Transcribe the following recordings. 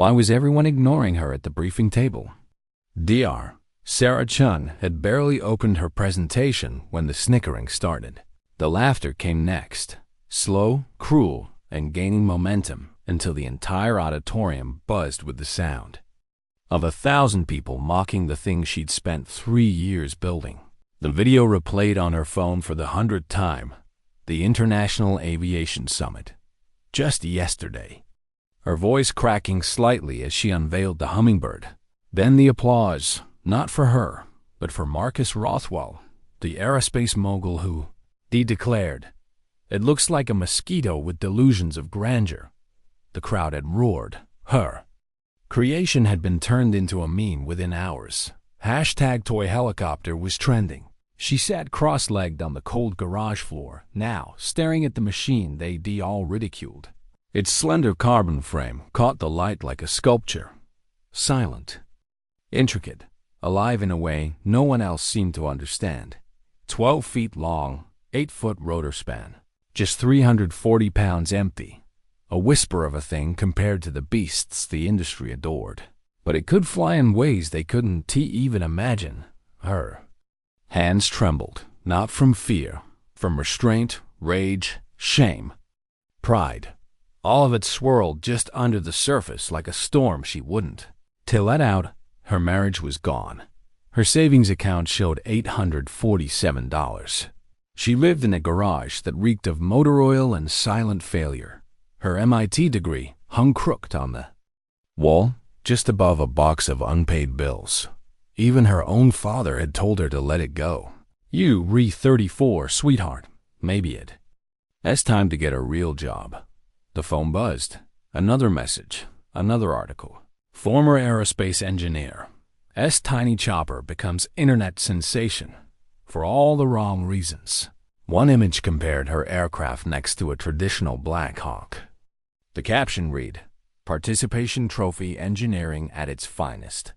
Why was everyone ignoring her at the briefing table? Dr. Sarah Chun had barely opened her presentation when the snickering started. The laughter came next, slow, cruel, and gaining momentum until the entire auditorium buzzed with the sound of 1,000 people mocking the thing she'd spent 3 years building. The video replayed on her phone for the 100th time. The International Aviation Summit. Just yesterday. Her voice cracking slightly as she unveiled the hummingbird. Then the applause, not for her, but for Marcus Rothwell, the aerospace mogul who, Dee declared, "It looks like a mosquito with delusions of grandeur." The crowd had roared. Her creation had been turned into a meme within hours. #toy helicopter was trending. She sat cross-legged on the cold garage floor, now staring at the machine they all ridiculed. Its slender carbon frame caught the light like a sculpture. Silent. Intricate. Alive in a way no one else seemed to understand. 12 feet long, 8-foot rotor span. Just 340 pounds empty. A whisper of a thing compared to the beasts the industry adored. But it could fly in ways they couldn't even imagine. Her hands trembled, not from fear, from restraint, rage, shame, pride. All of it swirled just under the surface like a storm she wouldn't. To let out, her marriage was gone. Her savings account showed $847. She lived in a garage that reeked of motor oil and silent failure. Her MIT degree hung crooked on the wall, just above a box of unpaid bills. Even her own father had told her to let it go. "You re-34, sweetheart. Maybe it's time to get a real job." The phone buzzed. Another message. Another article. Former aerospace engineer. Tiny chopper becomes internet sensation. For all the wrong reasons. One image compared her aircraft next to a traditional Black Hawk. The caption read, "Participation Trophy Engineering at its finest."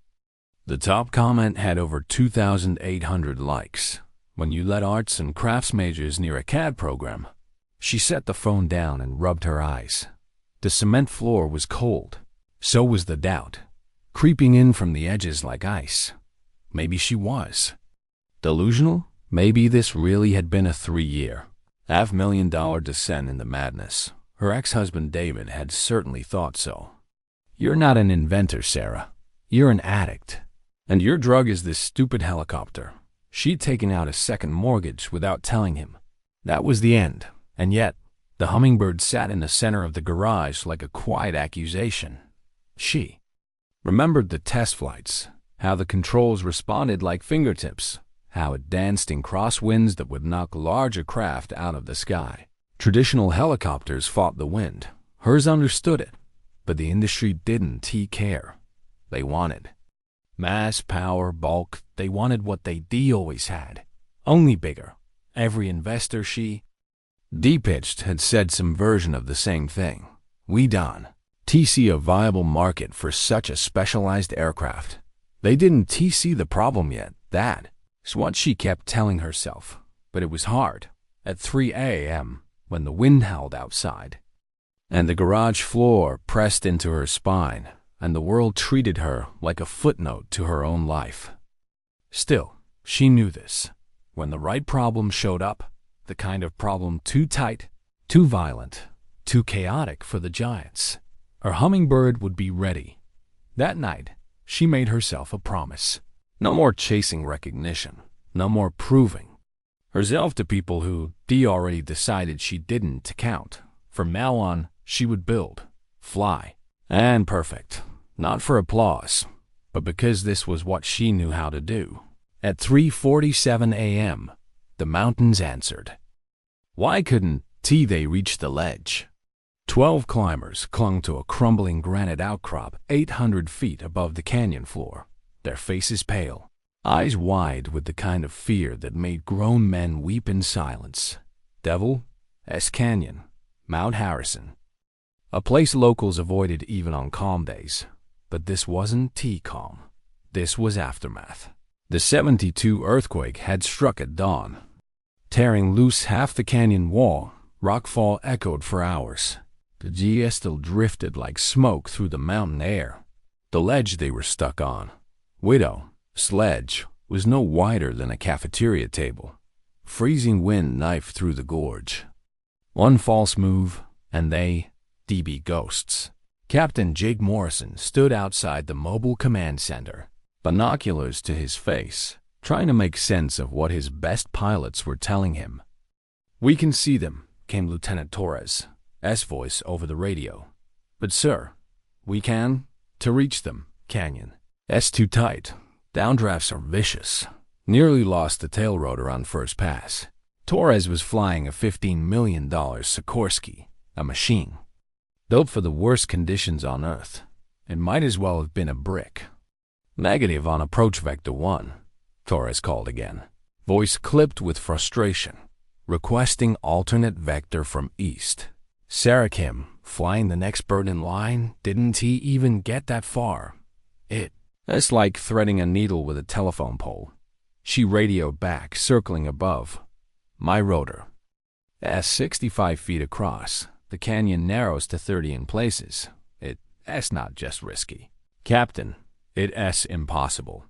The top comment had over 2,800 likes. When you let arts and crafts majors near a CAD program, she set the phone down and rubbed her eyes. The cement floor was cold. So was the doubt, creeping in from the edges like ice. Maybe she was delusional? Maybe this really had been a 3-year, $500,000 descent in the madness. Her ex-husband David had certainly thought so. "You're not an inventor, Sarah. You're an addict. And your drug is this stupid helicopter." She'd taken out a second mortgage without telling him. That was the end. And yet, the hummingbird sat in the center of the garage like a quiet accusation. She remembered the test flights, how the controls responded like fingertips, how it danced in crosswinds that would knock larger craft out of the sky. Traditional helicopters fought the wind. Hers understood it, but the industry didn't care. They wanted mass, power, bulk. They wanted what they always had, only bigger. Every investor pitched had said some version of the same thing. We don't see a viable market for such a specialized aircraft. They didn't see the problem yet. That's what she kept telling herself. But it was hard. At 3 a.m., when the wind howled outside, and the garage floor pressed into her spine, and the world treated her like a footnote to her own life. Still, she knew this. When the right problem showed up, the kind of problem too tight, too violent, too chaotic for the giants, her hummingbird would be ready. That night, she made herself a promise. No more chasing recognition. No more proving herself to people who already decided she didn't count. From now on, she would build, fly, and perfect. Not for applause, but because this was what she knew how to do. At 3:47 a.m., the mountains answered. Why couldn't they reach the ledge? 12 climbers clung to a crumbling granite outcrop 800 feet above the canyon floor, their faces pale, eyes wide with the kind of fear that made grown men weep in silence. Devil, Canyon, Mount Harrison. A place locals avoided even on calm days. But this wasn't calm. This was aftermath. The 72 earthquake had struck at dawn. Tearing loose half the canyon wall, rockfall echoed for hours. The GS still drifted like smoke through the mountain air. The ledge they were stuck on, Widow Sledge, was no wider than a cafeteria table. Freezing wind knifed through the gorge. One false move, and they, DB ghosts. Captain Jake Morrison stood outside the mobile command center, binoculars to his face, trying to make sense of what his best pilots were telling him. "We can see them," came Lieutenant Torres' voice over the radio. "But sir, we can, to reach them, canyon. Too tight. Downdrafts are vicious." Nearly lost the tail rotor on first pass. Torres was flying a $15 million Sikorsky, a machine. Built for the worst conditions on Earth. It might as well have been a brick. "Negative on approach vector 1, Torres called again, voice clipped with frustration, requesting alternate vector from east. Sarah Kim, flying the next bird in line, didn't he even get that far? It's like threading a needle with a telephone pole. She radioed back, circling above. "My rotor. 65 feet across. The canyon narrows to 30 in places. It's not just risky. Captain, it's impossible."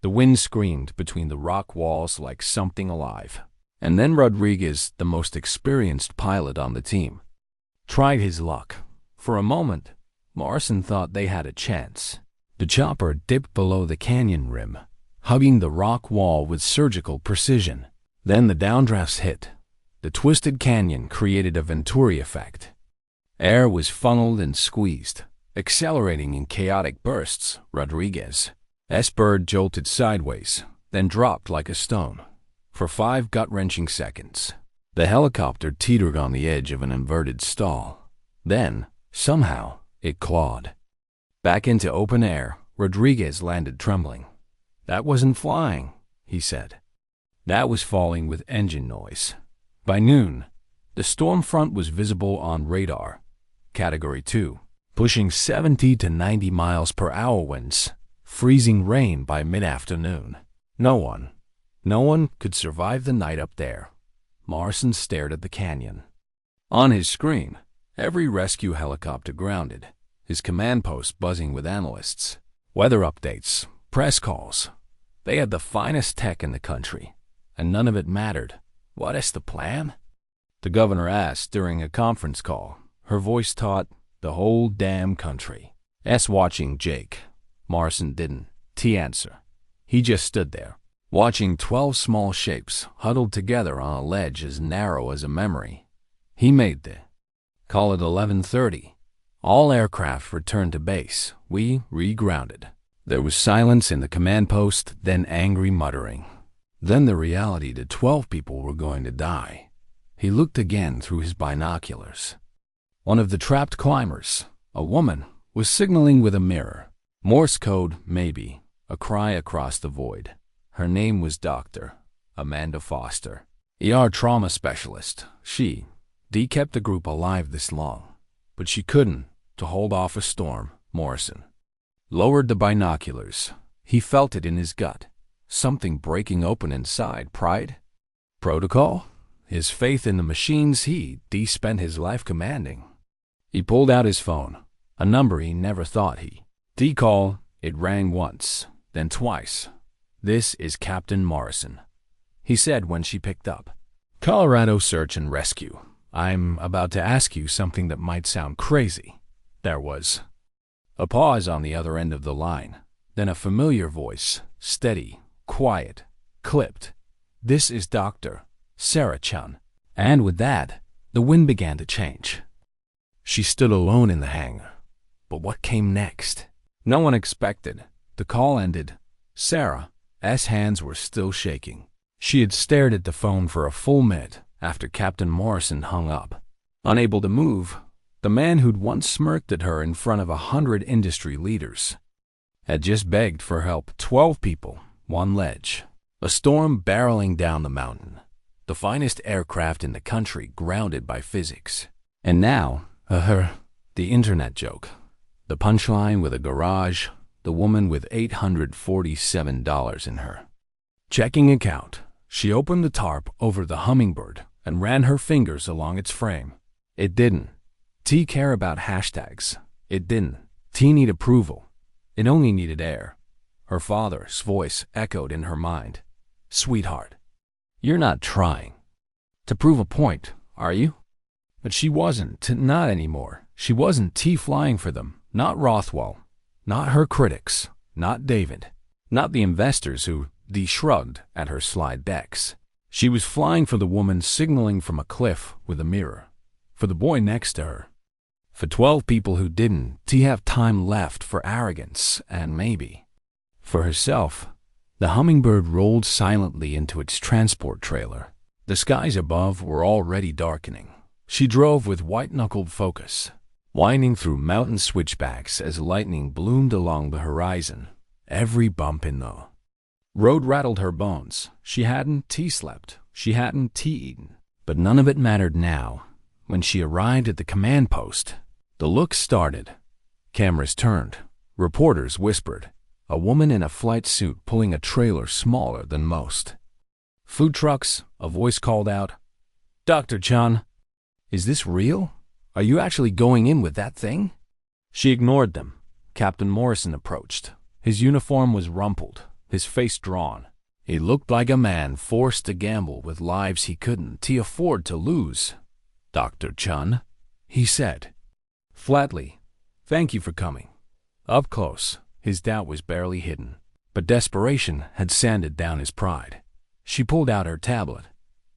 The wind screamed between the rock walls like something alive. And then Rodriguez, the most experienced pilot on the team, tried his luck. For a moment, Morrison thought they had a chance. The chopper dipped below the canyon rim, hugging the rock wall with surgical precision. Then the downdrafts hit. The twisted canyon created a Venturi effect. Air was funneled and squeezed, accelerating in chaotic bursts. Rodriguez's bird jolted sideways, then dropped like a stone. For 5 gut-wrenching seconds, the helicopter teetered on the edge of an inverted stall. Then, somehow, it clawed. Back into open air, Rodriguez landed trembling. "That wasn't flying," he said. "That was falling with engine noise." By noon, the storm front was visible on radar, Category 2, pushing 70 to 90 miles per hour winds, freezing rain by mid-afternoon. No one could survive the night up there. Morrison stared at the canyon. On his screen, every rescue helicopter grounded, his command post buzzing with analysts, weather updates, press calls. They had the finest tech in the country, and none of it mattered. "What is the plan?" the governor asked during a conference call. Her voice taut, "The whole damn country." Watching Jake. Morrison didn't answer. He just stood there, watching 12 small shapes huddled together on a ledge as narrow as a memory. He made the call at 11:30. All aircraft returned to base. We regrounded. There was silence in the command post, then angry muttering. Then the reality that 12 people were going to die. He looked again through his binoculars. One of the trapped climbers, a woman, was signaling with a mirror. Morse code, maybe, a cry across the void. Her name was Dr. Amanda Foster, ER trauma specialist. She kept the group alive this long, but she couldn't, to hold off a storm. Morrison lowered the binoculars. He felt it in his gut. Something breaking open inside. Pride? Protocol? His faith in the machines he spent his life commanding. He pulled out his phone, a number he never thought he call. It rang once, then twice. "This is Captain Morrison," he said when she picked up. "Colorado Search and Rescue. I'm about to ask you something that might sound crazy." There was a pause on the other end of the line, then a familiar voice, steady, quiet, clipped. "This is Dr. Sarah Chun." And with that, the wind began to change. She stood alone in the hangar. But what came next? No one expected. The call ended. Sarah's hands were still shaking. She had stared at the phone for a full minute after Captain Morrison hung up. Unable to move, the man who'd once smirked at her in front of 100 industry leaders had just begged for help. 12 people, one ledge. A storm barreling down the mountain. The finest aircraft in the country grounded by physics. And now, the internet joke. The punchline with a garage, the woman with $847 in her checking account. She opened the tarp over the Hummingbird and ran her fingers along its frame. It didn't T care about hashtags. It didn't. T need approval. It only needed air. Her father's voice echoed in her mind. Sweetheart, you're not trying to prove a point, are you? But she wasn't, not anymore. She wasn't T flying for them, not Rothwell, not her critics, not David, not the investors who shrugged at her slide decks. She was flying for the woman signaling from a cliff with a mirror, for the boy next to her, for 12 people who didn't have time left for arrogance, and maybe for herself. The hummingbird rolled silently into its transport trailer. The skies above were already darkening. She drove with white-knuckled focus, winding through mountain switchbacks as lightning bloomed along the horizon. Every bump in the road rattled her bones. She hadn't slept. She hadn't eaten. But none of it mattered now. When she arrived at the command post, the look started. Cameras turned. Reporters whispered. A woman in a flight suit pulling a trailer smaller than most. Food trucks, a voice called out. Dr. Chun, is this real? Are you actually going in with that thing? She ignored them. Captain Morrison approached. His uniform was rumpled, his face drawn. He looked like a man forced to gamble with lives he couldn't afford to lose. Dr. Chun, he said, flatly, thank you for coming. Up close, his doubt was barely hidden, but desperation had sanded down his pride. She pulled out her tablet.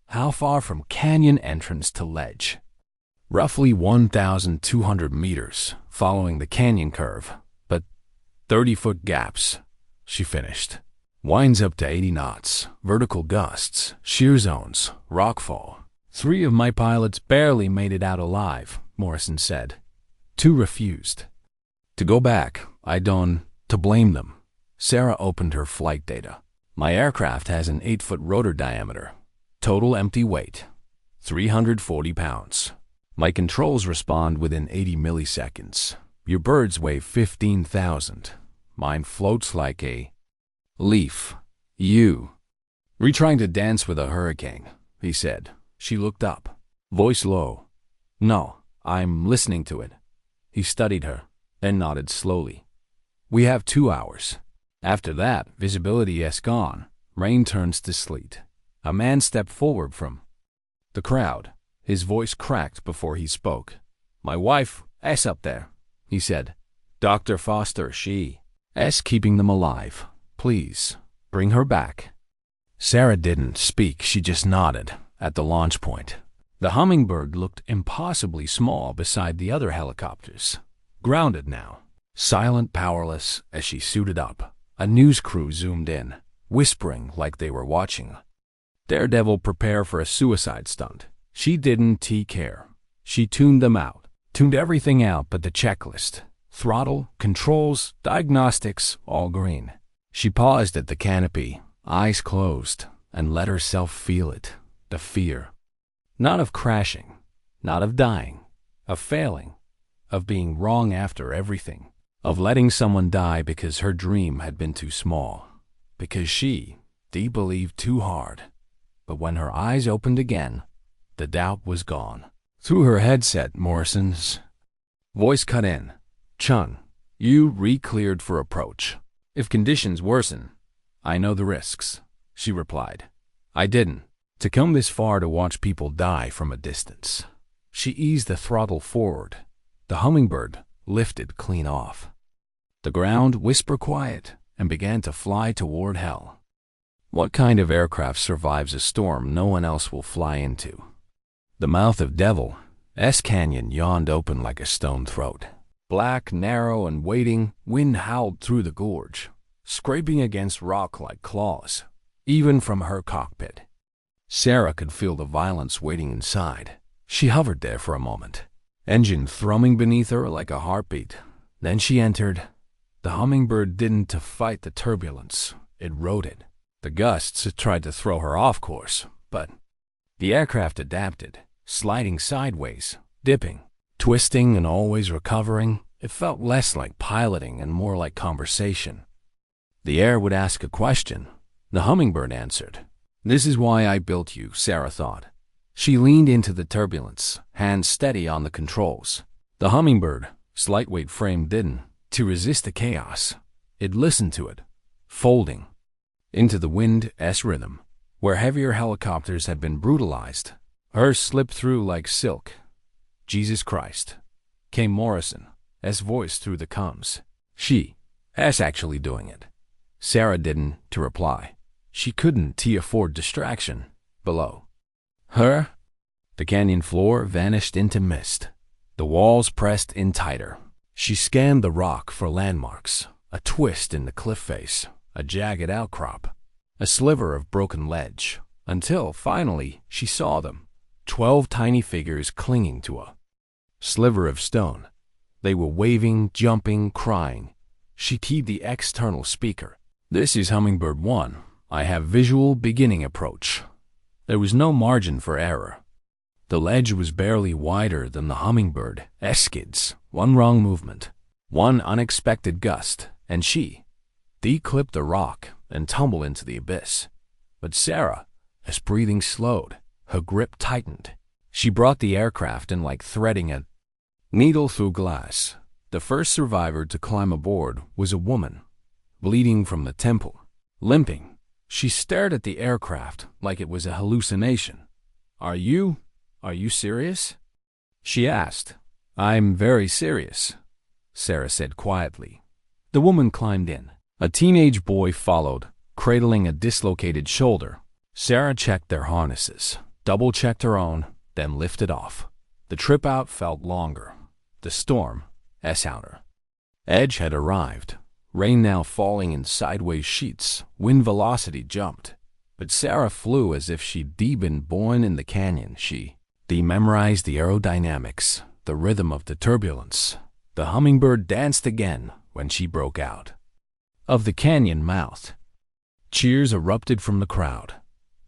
How far from canyon entrance to ledge? Roughly 1,200 meters, following the canyon curve, but 30-foot gaps, she finished. Winds up to 80 knots, vertical gusts, shear zones, rockfall. 3 of my pilots barely made it out alive, Morrison said. 2 refused. To go back, I don't to blame them. Sarah opened her flight data. My aircraft has an 8-foot rotor diameter. Total empty weight, 340 pounds. My controls respond within 80 milliseconds. Your birds weigh 15,000. Mine floats like a leaf. You. Retrying to dance with a hurricane, he said. She looked up, voice low. No, I'm listening to it. He studied her, then nodded slowly. We have 2 hours. After that, visibility is gone. Rain turns to sleet. A man stepped forward from the crowd. His voice cracked before he spoke. My wife is up there, he said. Dr. Foster, she is keeping them alive. Please, bring her back. Sarah didn't speak. She just nodded at the launch point. The hummingbird looked impossibly small beside the other helicopters. Grounded now, silent, powerless, as she suited up. A news crew zoomed in, whispering like they were watching. Daredevil prepare for a suicide stunt. She didn't care. She tuned them out, tuned everything out but the checklist. Throttle, controls, diagnostics, all green. She paused at the canopy, eyes closed, and let herself feel it, the fear. Not of crashing, not of dying, of failing, of being wrong after everything, of letting someone die because her dream had been too small, because she believed too hard. But when her eyes opened again, the doubt was gone. Through her headset, Morrison's voice cut in. Chun, you re-cleared for approach. If conditions worsen, I know the risks, she replied. I didn't. To come this far to watch people die from a distance. She eased the throttle forward. The hummingbird lifted clean off. The ground whispered quiet and began to fly toward hell. What kind of aircraft survives a storm no one else will fly into? The mouth of Devil S Canyon yawned open like a stone throat. Black, narrow, and waiting, wind howled through the gorge, scraping against rock like claws, even from her cockpit. Sarah could feel the violence waiting inside. She hovered there for a moment, engine thrumming beneath her like a heartbeat. Then she entered. The hummingbird didn't to fight the turbulence. It rode it. The gusts tried to throw her off course, but the aircraft adapted, sliding sideways, dipping, twisting, and always recovering. It felt less like piloting and more like conversation. The air would ask a question. The hummingbird answered. This is why I built you, Sarah thought. She leaned into the turbulence, hands steady on the controls. The hummingbird, slight weight frame didn't, to resist the chaos. It listened to it, folding into the wind's rhythm. Where heavier helicopters had been brutalized, hers slipped through like silk. Jesus Christ, came Morrison's voice through the comms. She's actually doing it. Sarah didn't to reply. She couldn't afford distraction. Below her, the canyon floor vanished into mist. The walls pressed in tighter. She scanned the rock for landmarks, a twist in the cliff face, a jagged outcrop, a sliver of broken ledge, until finally she saw them, 12 tiny figures clinging to a sliver of stone. They were waving, jumping, crying. She keyed the external speaker. This is Hummingbird 1. I have visual beginning approach. There was no margin for error. The ledge was barely wider than the hummingbird's skids. One wrong movement, one unexpected gust, and she clipped the rock and tumbled into the abyss. But Sarah, as breathing slowed, her grip tightened. She brought the aircraft in like threading a needle through glass. The first survivor to climb aboard was a woman, bleeding from the temple, limping. She stared at the aircraft like it was a hallucination. Are you serious? She asked. I'm very serious, Sarah said quietly. The woman climbed in. A teenage boy followed, cradling a dislocated shoulder. Sarah checked their harnesses, double-checked her own, then lifted off. The trip out felt longer. The storm's outer edge had arrived. Rain now falling in sideways sheets. Wind velocity jumped. But Sarah flew as if she'd been born in the canyon. She memorized the aerodynamics, the rhythm of the turbulence. The hummingbird danced again when she broke out of the canyon mouth. Cheers erupted from the crowd.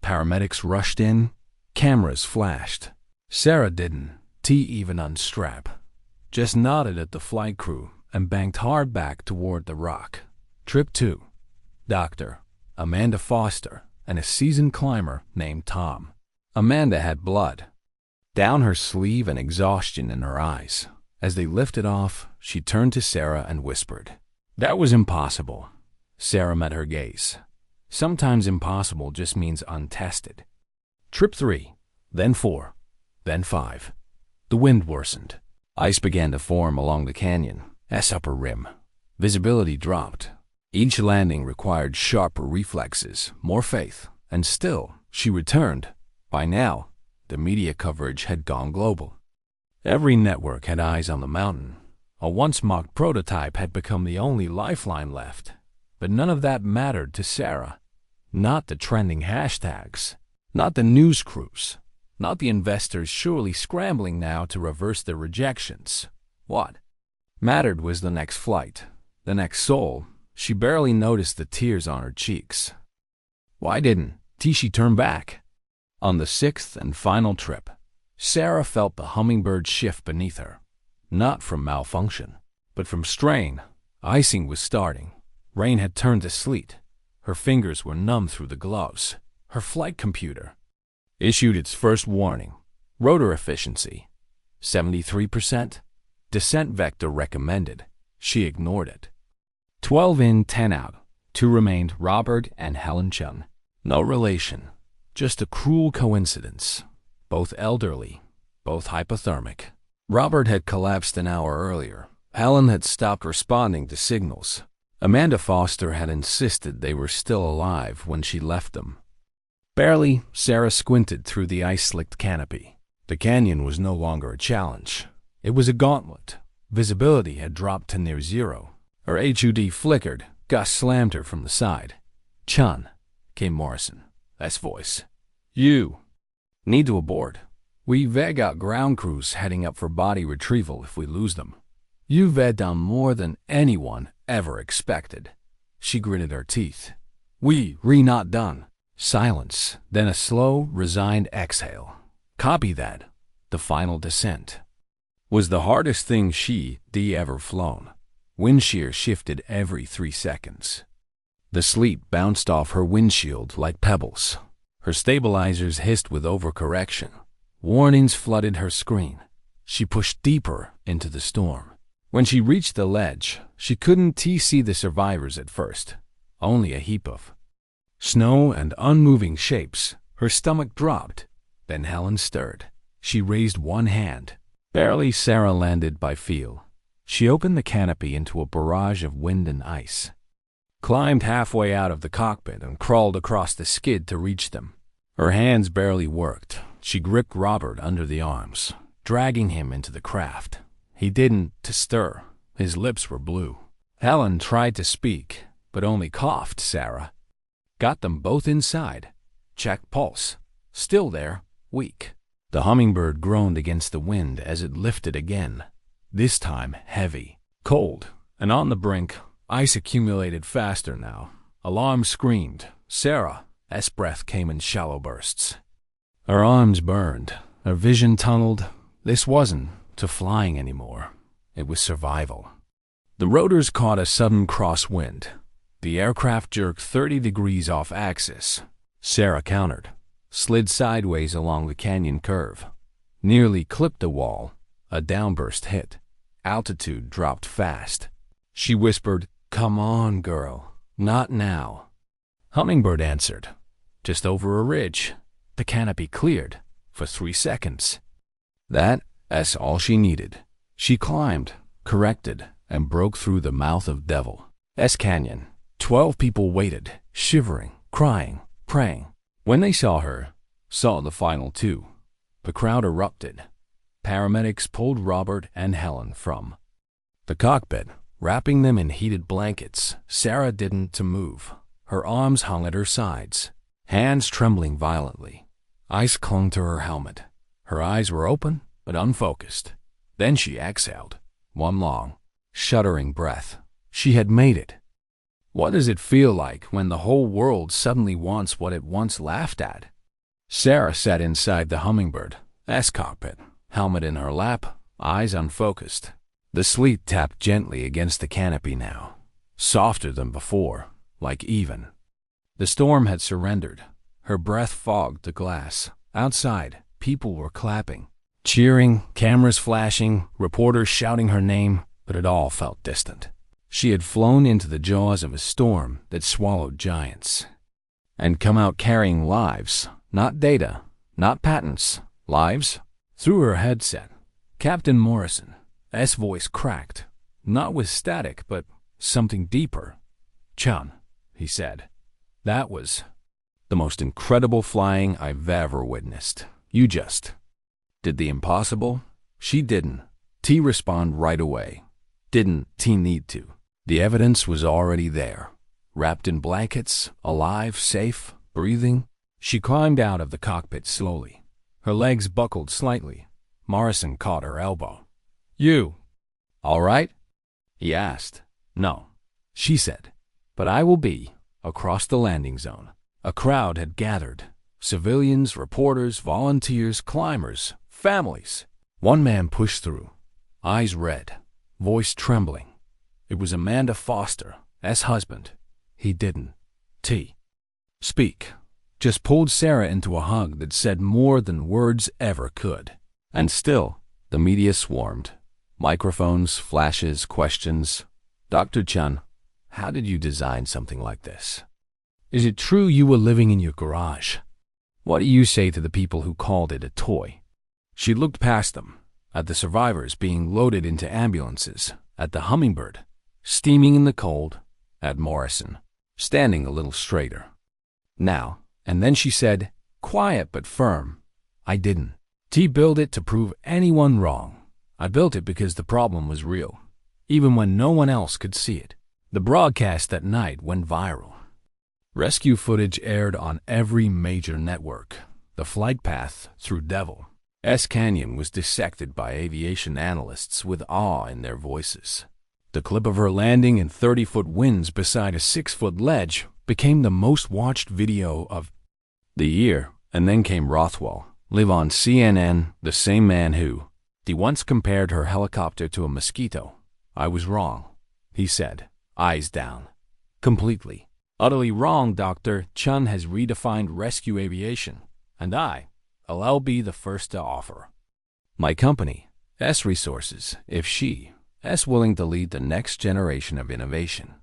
Paramedics rushed in. Cameras flashed. Sarah didn't even unstrap. Just nodded at the flight crew and banked hard back toward the rock. Trip 2. Dr. Amanda Foster and a seasoned climber named Tom. Amanda had blood down her sleeve and exhaustion in her eyes. As they lifted off, she turned to Sarah and whispered, "That was impossible." Sarah met her gaze. Sometimes impossible just means untested. Trip 3, then 4, then 5. The wind worsened. Ice began to form along the canyon's upper rim. Visibility dropped. Each landing required sharper reflexes, more faith, and still she returned. By now, the media coverage had gone global. Every network had eyes on the mountain. A once-mocked prototype had become the only lifeline left. But none of that mattered to Sarah. Not the trending hashtags. Not the news crews. Not the investors surely scrambling now to reverse their rejections. What mattered was the next flight, the next soul. She barely noticed the tears on her cheeks. Why didn't she turn back? On the 6th and final trip, Sarah felt the hummingbird shift beneath her. Not from malfunction, but from strain. Icing was starting. Rain had turned to sleet. Her fingers were numb through the gloves. Her flight computer issued its first warning. Rotor efficiency, 73%. Descent vector recommended. She ignored it. 12 in, 10 out. 2 remained, Robert and Helen Chun. No relation. Just a cruel coincidence. Both elderly, both hypothermic. Robert had collapsed an hour earlier. Helen had stopped responding to signals. Amanda Foster had insisted they were still alive when she left them. Barely, Sarah squinted through the ice-slicked canopy. The canyon was no longer a challenge. It was a gauntlet. Visibility had dropped to near zero. Her HUD flickered. Gus slammed her from the side. "Chun," came Morrison's voice. "You need to abort. We've got ground crews heading up for body retrieval if we lose them. You've done more than anyone ever expected." She gritted her teeth. "We're not done." Silence, then a slow, resigned exhale. Copy that. The final descent was the hardest thing she'd ever flown. Wind shear shifted every 3 seconds. The sleet bounced off her windshield like pebbles. Her stabilizers hissed with overcorrection. Warnings flooded her screen. She pushed deeper into the storm. When she reached the ledge, she couldn't see the survivors at first, only a heap of snow and unmoving shapes. Her stomach dropped. Then Helen stirred. She raised one hand. Barely Sarah landed by feel. She opened the canopy into a barrage of wind and ice, climbed halfway out of the cockpit and crawled across the skid to reach them. Her hands barely worked. She gripped Robert under the arms, dragging him into the craft. He didn't stir. His lips were blue. Helen tried to speak, but only coughed. Sarah got them both inside. Checked pulse. Still there, weak. The hummingbird groaned against the wind as it lifted again, this time heavy, cold, and on the brink. Ice accumulated faster now. Alarm screamed. Sarah's breath came in shallow bursts. Her arms burned. Her vision tunneled. This wasn't flying anymore. It was survival. The rotors caught a sudden crosswind. The aircraft jerked 30 degrees off axis. Sarah countered, slid sideways along the canyon curve, nearly clipped a wall. A downburst hit. Altitude dropped fast. She whispered, "Come on, girl. Not now." Hummingbird answered, "Just over a ridge." The canopy cleared for 3 seconds. That's all she needed. She climbed, corrected, and broke through the mouth of Devil's Canyon. 12 people waited, shivering, crying, praying. When they saw the final 2, the crowd erupted. Paramedics pulled Robert and Helen from the cockpit, wrapping them in heated blankets. Sarah didn't move. Her arms hung at her sides, hands trembling violently. Ice clung to her helmet. Her eyes were open but unfocused. Then she exhaled, one long, shuddering breath. She had made it. What does it feel like when the whole world suddenly wants what it once laughed at? Sarah sat inside the hummingbird's cockpit, helmet in her lap, eyes unfocused. The sleet tapped gently against the canopy now, softer than before, like even. The storm had surrendered. Her breath fogged the glass. Outside, people were clapping, cheering, cameras flashing, reporters shouting her name, but it all felt distant. She had flown into the jaws of a storm that swallowed giants, and come out carrying lives, not data, not patents, lives. Through her headset, Captain Morrison's voice cracked, not with static, but something deeper. "Chun," he said, "that was the most incredible flying I've ever witnessed. You just did the impossible." She didn't respond right away. Didn't need to. The evidence was already there, wrapped in blankets, alive, safe, breathing. She climbed out of the cockpit slowly. Her legs buckled slightly. Morrison caught her elbow. "You all right?" he asked. "No," she said, "but I will be." Across the landing zone, a crowd had gathered. Civilians, reporters, volunteers, climbers, families. One man pushed through, eyes red, voice trembling. It was Amanda Foster's husband. He didn't speak, just pulled Sarah into a hug that said more than words ever could. And still, the media swarmed. Microphones, flashes, questions. "Dr. Chun, how did you design something like this? Is it true you were living in your garage? What do you say to the people who called it a toy?" She looked past them, at the survivors being loaded into ambulances, at the hummingbird, steaming in the cold, at Morrison, standing a little straighter. Now, and then she said, quiet but firm, "I didn't build it to prove anyone wrong. I built it because the problem was real, even when no one else could see it." The broadcast that night went viral. Rescue footage aired on every major network. The flight path through Devil's Canyon was dissected by aviation analysts with awe in their voices. The clip of her landing in 30-foot winds beside a 6-foot ledge became the most watched video of the year. And then came Rothwell, live on CNN, the same man who once compared her helicopter to a mosquito. "I was wrong," he said, eyes down. "Completely, utterly wrong. Dr. Chun has redefined rescue aviation, and I'll be the first to offer my company S resources if she S willing to lead the next generation of innovation.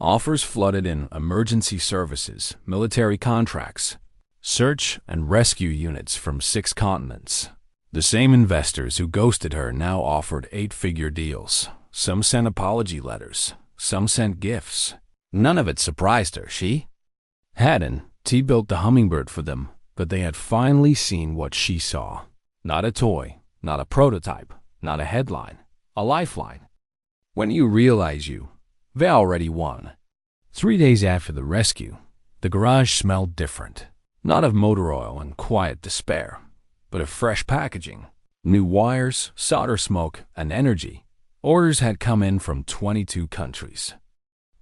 Offers flooded in emergency services, military contracts, search and rescue units from 6 continents. The same investors who ghosted her now offered 8-figure deals. Some sent apology letters. Some sent gifts. None of it surprised her. She hadn't. T built the hummingbird for them, but they had finally seen what she saw. Not a toy, not a prototype, not a headline, a lifeline. When you realize they already won. 3 days after the rescue, the garage smelled different. Not of motor oil and quiet despair, but of fresh packaging, new wires, solder smoke, and energy. Orders had come in from 22 countries.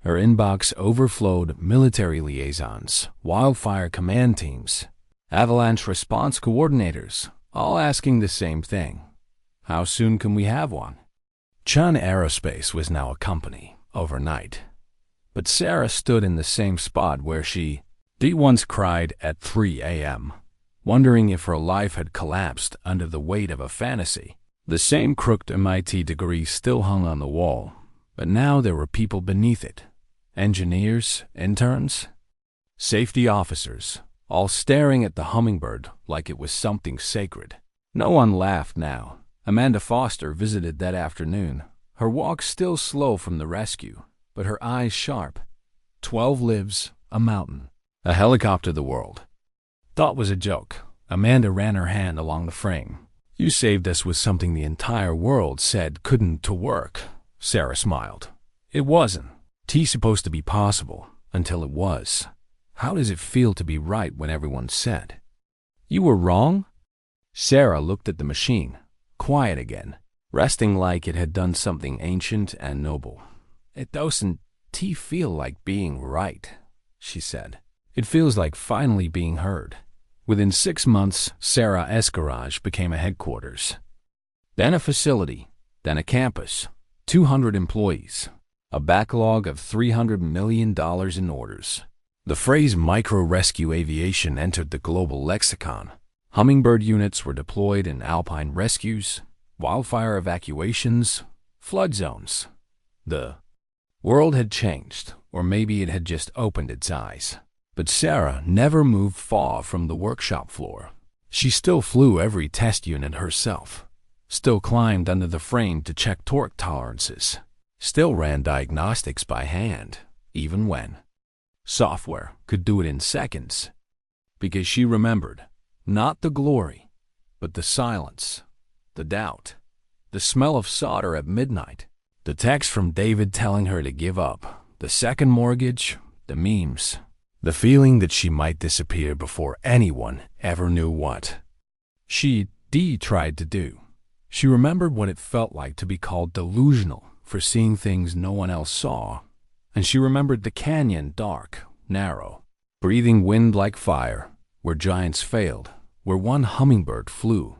Her inbox overflowed military liaisons, wildfire command teams, avalanche response coordinators, all asking the same thing. How soon can we have one? Chun Aerospace was now a company, overnight. But Sarah stood in the same spot where she once cried at 3 a.m., wondering if her life had collapsed under the weight of a fantasy. The same crooked MIT degree still hung on the wall, but now there were people beneath it. Engineers, interns, safety officers, all staring at the hummingbird like it was something sacred. No one laughed now. Amanda Foster visited that afternoon, her walk still slow from the rescue, but her eyes sharp. 12 lives, a mountain, a helicopter the world. Thought was a joke. Amanda ran her hand along the frame. You saved us with something the entire world said couldn't to work. Sarah smiled. It wasn't. T's supposed to be possible, until it was. How does it feel to be right when everyone said? You were wrong? Sarah looked at the machine, quiet again, resting like it had done something ancient and noble. It doesn't feel like being right, she said. It feels like finally being heard. Within 6 months, Sarah S. Garage became a headquarters. Then a facility, then a campus, 200 employees, a backlog of $300 million in orders. The phrase micro-rescue aviation entered the global lexicon. Hummingbird units were deployed in alpine rescues, wildfire evacuations, flood zones. The world had changed, or maybe it had just opened its eyes. But Sarah never moved far from the workshop floor. She still flew every test unit herself, still climbed under the frame to check torque tolerances, still ran diagnostics by hand, even when software could do it in seconds. Because she remembered, not the glory, but the silence, the doubt, the smell of solder at midnight, the text from David telling her to give up, the second mortgage, the memes, the feeling that she might disappear before anyone ever knew what she tried to do. She remembered what it felt like to be called delusional for seeing things no one else saw, and she remembered the canyon, dark, narrow, breathing wind like fire, where giants failed, where one hummingbird flew.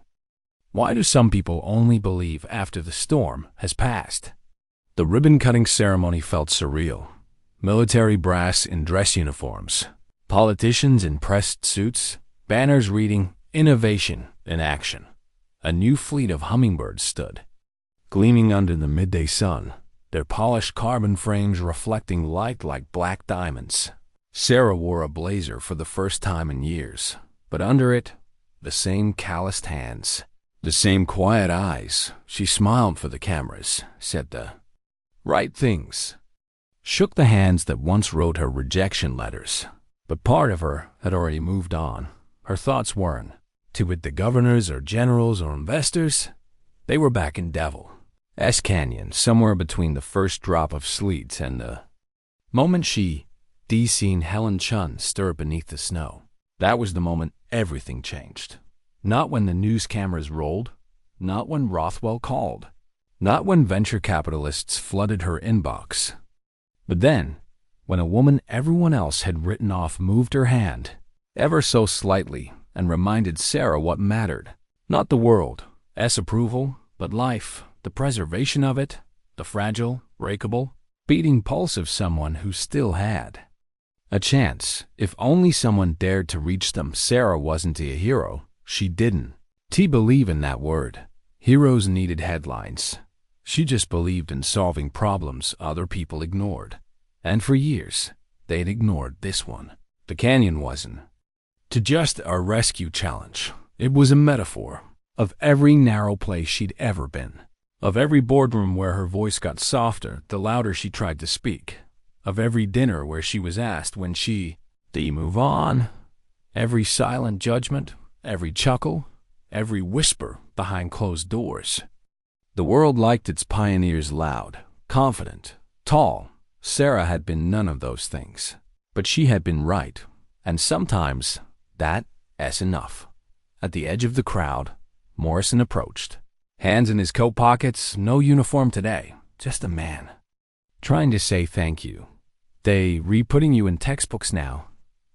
Why do some people only believe after the storm has passed? The ribbon-cutting ceremony felt surreal. Military brass in dress uniforms, politicians in pressed suits, banners reading "Innovation in Action." A new fleet of hummingbirds stood, gleaming under the midday sun, their polished carbon frames reflecting light like black diamonds. Sarah wore a blazer for the first time in years, but under it, the same calloused hands, the same quiet eyes. She smiled for the cameras, said the right things, shook the hands that once wrote her rejection letters. But part of her had already moved on. Her thoughts weren't with the governors or generals or investors. They were back in Devil S Canyon, somewhere between the first drop of sleet and the moment she seen Helen Chun stir beneath the snow. That was the moment everything changed. Not when the news cameras rolled, not when Rothwell called, not when venture capitalists flooded her inbox. But then, when a woman everyone else had written off moved her hand, ever so slightly, and reminded Sarah what mattered. Not the world's approval, but life, the preservation of it, the fragile, breakable, beating pulse of someone who still had a chance, if only someone dared to reach them. Sarah wasn't a hero. She didn't believe in that word. Heroes needed headlines. She just believed in solving problems other people ignored. And for years, they'd ignored this one. The canyon wasn't to just a rescue challenge. It was a metaphor of every narrow place she'd ever been, of every boardroom where her voice got softer the louder she tried to speak, of every dinner where she was asked when do you move on? Every silent judgment, every chuckle, every whisper behind closed doors. The world liked its pioneers loud, confident, tall. Sarah had been none of those things, but she had been right, and sometimes that's enough. At the edge of the crowd, Morrison approached. Hands in his coat pockets, no uniform today, just a man. Trying to say thank you. They re-putting you in textbooks now,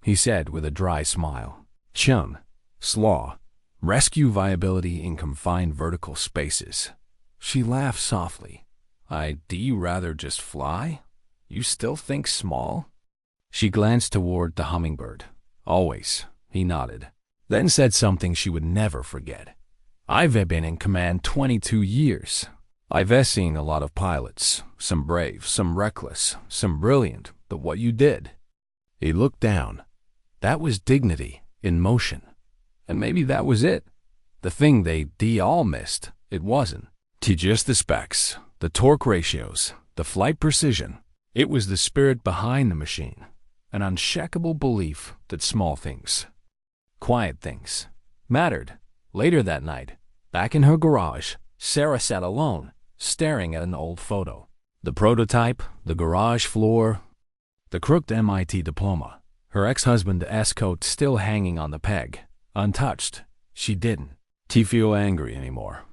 he said with a dry smile. Chun, slaw, rescue viability in confined vertical spaces. She laughed softly. Do you rather just fly? You still think small? She glanced toward the hummingbird. Always, he nodded. Then said something she would never forget. I've been in command 22 years. I've seen a lot of pilots, some brave, some reckless, some brilliant, but what you did. He looked down. That was dignity in motion. And maybe that was it. The thing they all missed. It wasn't just the specs, the torque ratios, the flight precision. It was the spirit behind the machine, an unshakable belief that small things, quiet things, mattered. Later that night, back in her garage, Sarah sat alone, staring at an old photo. The prototype, the garage floor, the crooked MIT diploma, her ex-husband's S-coat still hanging on the peg, untouched. She didn't feel angry anymore.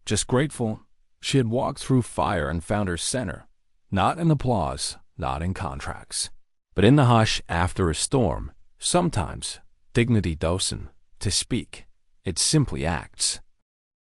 Just grateful. She had walked through fire and found her center, not in applause, not in contracts, but in the hush after a storm. Sometimes dignity doesn't to speak. It simply acts.